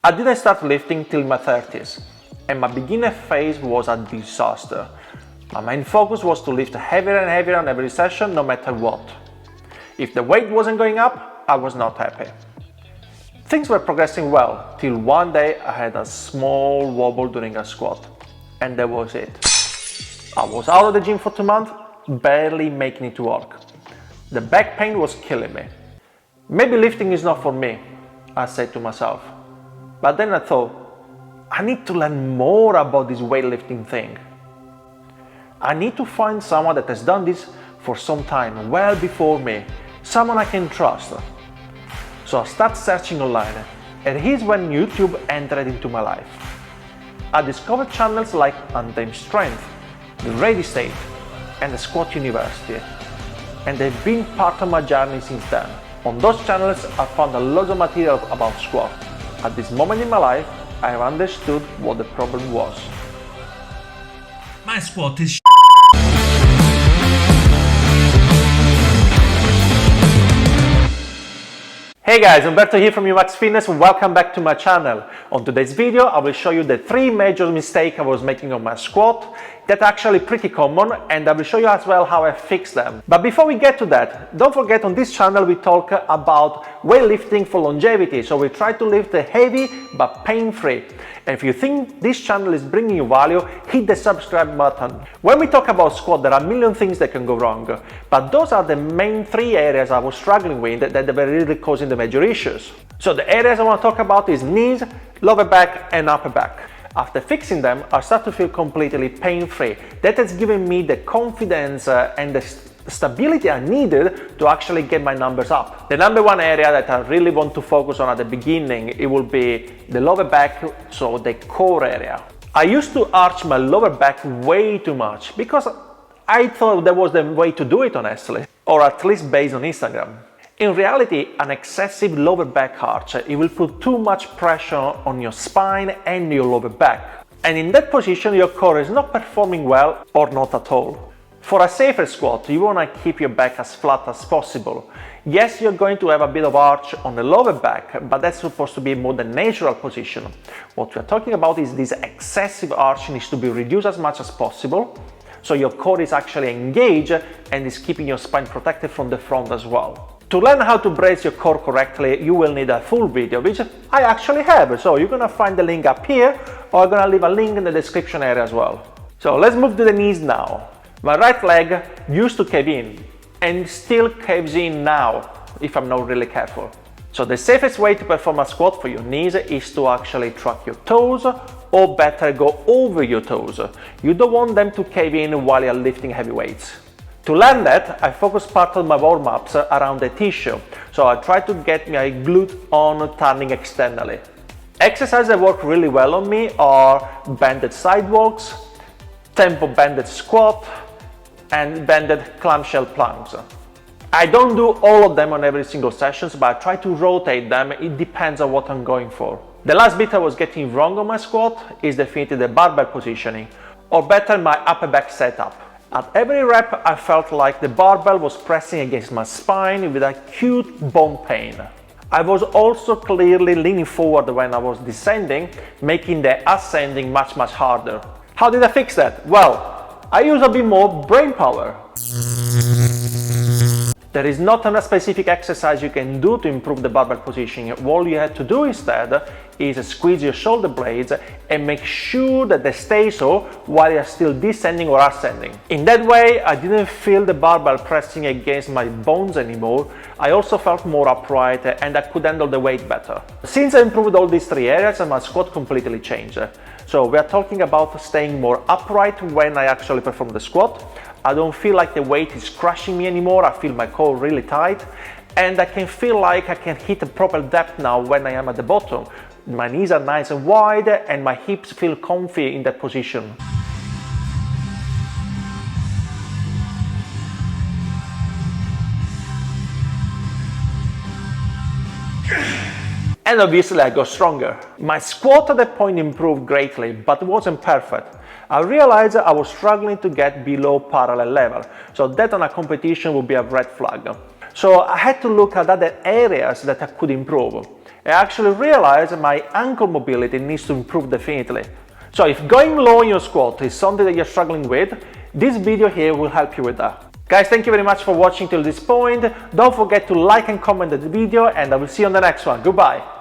I didn't start lifting till my 30s, and my beginner phase was a disaster. My main focus was to lift heavier and heavier on every session, no matter what. If the weight wasn't going up, I was not happy. Things were progressing well, till one day I had a small wobble during a squat, and that was it. I was out of the gym for 2 months, barely making it to work. The back pain was killing me. Maybe lifting is not for me, I said to myself. But then I thought, I need to learn more about this weightlifting thing. I need to find someone that has done this for some time, well before me, someone I can trust. So I started searching online, and here's when YouTube entered into my life. I discovered channels like Untamed Strength, The Ready State, and the Squat University, and they've been part of my journey since then. On those channels I found a lot of material about squat. At this moment in my life, I have understood what the problem was. My squat is Hey guys, Umberto here from Umaxfitness. Welcome back to my channel. On today's video, I will show you the 3 major mistakes I was making on my squat that are actually pretty common, and I will show you as well how I fixed them. But before we get to that, don't forget on this channel we talk about weightlifting for longevity. So we try to lift heavy but pain-free. And if you think this channel is bringing you value, hit the subscribe button. When we talk about squat, there are a million things that can go wrong, but those are the main 3 areas I was struggling with that were really causing the major issues. So the areas I want to talk about is knees, lower back and upper back. After fixing them, I start to feel completely pain-free. That has given me the confidence and the stability I needed to actually get my numbers up. The number 1 area that I really want to focus on at the beginning, it will be the lower back, so the core area. I used to arch my lower back way too much because I thought that was the way to do it, honestly, or at least based on Instagram. In reality, an excessive lower back arch, it will put too much pressure on your spine and your lower back. And in that position, your core is not performing well or not at all. For a safer squat, you want to keep your back as flat as possible. Yes, you're going to have a bit of arch on the lower back, but that's supposed to be more the natural position. What we're talking about is this excessive arch needs to be reduced as much as possible, so your core is actually engaged and is keeping your spine protected from the front as well. To learn how to brace your core correctly, you will need a full video, which I actually have, so you're gonna find the link up here, or I'm gonna leave a link in the description area as well. So let's move to the knees now. My right leg used to cave in, and still caves in now, if I'm not really careful. So the safest way to perform a squat for your knees is to actually track your toes, or better, go over your toes. You don't want them to cave in while you're lifting heavy weights. To learn that, I focus part of my warm-ups around the tissue, so I try to get my glute on turning externally. Exercises that work really well on me are bended sidewalks, tempo bended squat, and bended clamshell planks. I don't do all of them on every single session, but I try to rotate them. It depends on what I'm going for. The last bit I was getting wrong on my squat is definitely the barbell positioning, or better, my upper back setup. At every rep, I felt like the barbell was pressing against my spine with acute bone pain. I was also clearly leaning forward when I was descending, making the ascending much harder. How did I fix that? Well, I use a bit more brain power. There is not a specific exercise you can do to improve the barbell positioning. All you have to do instead is squeeze your shoulder blades and make sure that they stay so while you're still descending or ascending. In that way, I didn't feel the barbell pressing against my bones anymore. I also felt more upright and I could handle the weight better. Since I improved all these 3 areas, my squat completely changed. So we are talking about staying more upright when I actually perform the squat. I don't feel like the weight is crushing me anymore. I feel my core really tight, and I can feel like I can hit a proper depth now when I am at the bottom. My knees are nice and wide and my hips feel comfy in that position. And obviously I got stronger. My squat at that point improved greatly, but it wasn't perfect. I realized I was struggling to get below parallel level, so that on a competition would be a red flag. So I had to look at other areas that I could improve. I actually realized my ankle mobility needs to improve definitely. So if going low in your squat is something that you're struggling with, this video here will help you with that. Guys, thank you very much for watching till this point. Don't forget to like and comment the video, and I will see you on the next one. Goodbye.